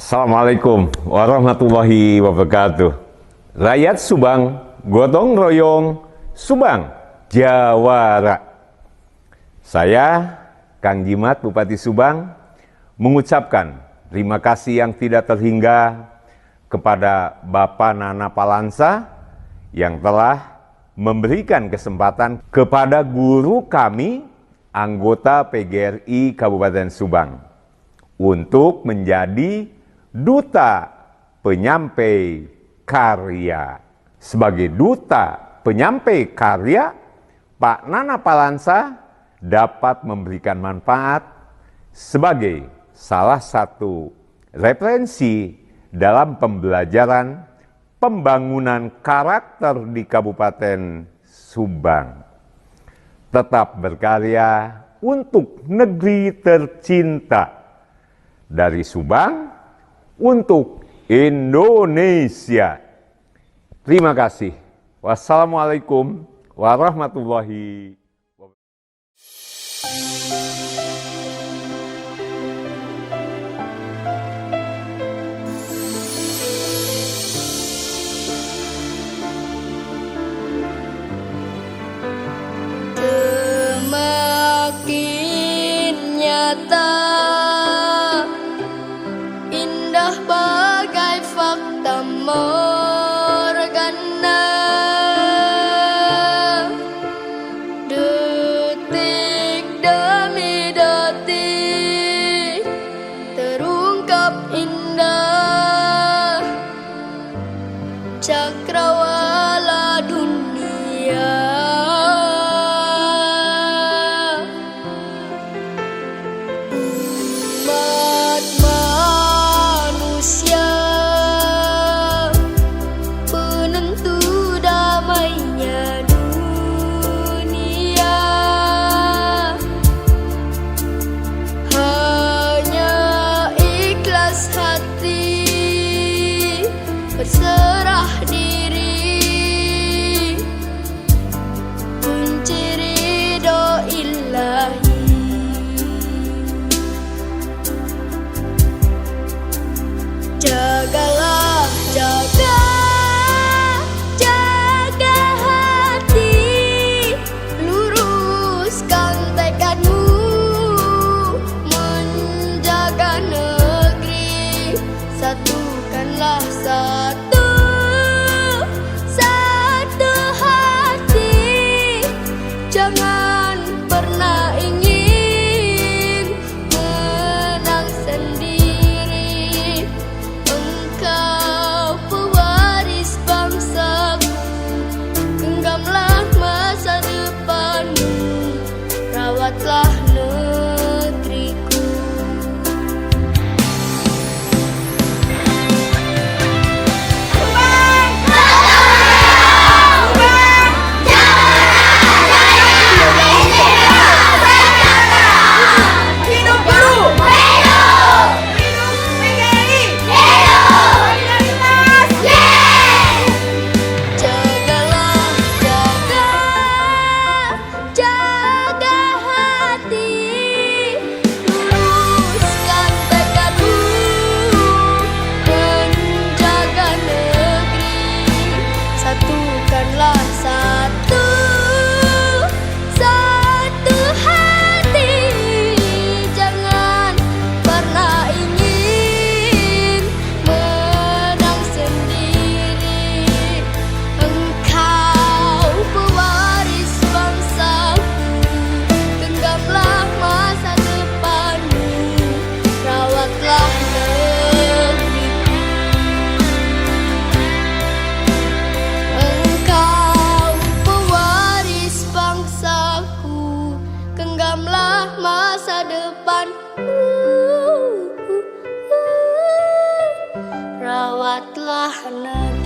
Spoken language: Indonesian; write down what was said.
Assalamualaikum warahmatullahi wabarakatuh. Rakyat Subang, gotong royong, Subang, Jawara. Saya, Kang Jimat, Bupati Subang, mengucapkan terima kasih yang tidak terhingga kepada Bapak Nana Palansa yang telah memberikan kesempatan kepada guru kami, anggota PGRI Kabupaten Subang, untuk menjadi duta penyampai karya. Sebagai duta penyampai karya, Pak Nana Palansa dapat memberikan manfaat sebagai salah satu referensi dalam pembelajaran pembangunan karakter di Kabupaten Subang. Tetap berkarya untuk negeri tercinta, dari Subang untuk Indonesia. Terima kasih. Wassalamualaikum warahmatullahi wabarakatuh. Semakin nyata, indah bagai fakta morgana, detik demi detik terungkap indah cakrawala dunia. Berserah diri, kunci ridho ilahi. Jagalah, jaga hati, luruskan tekadmu menjaga negeri, satukanlah satu hati, jangan pernah ingin menang sendiri. Engkau pewaris bangsaku, genggamlah masa depanmu, rawatlah negeriku. Genggamlah masa depan, rawatlah negeri.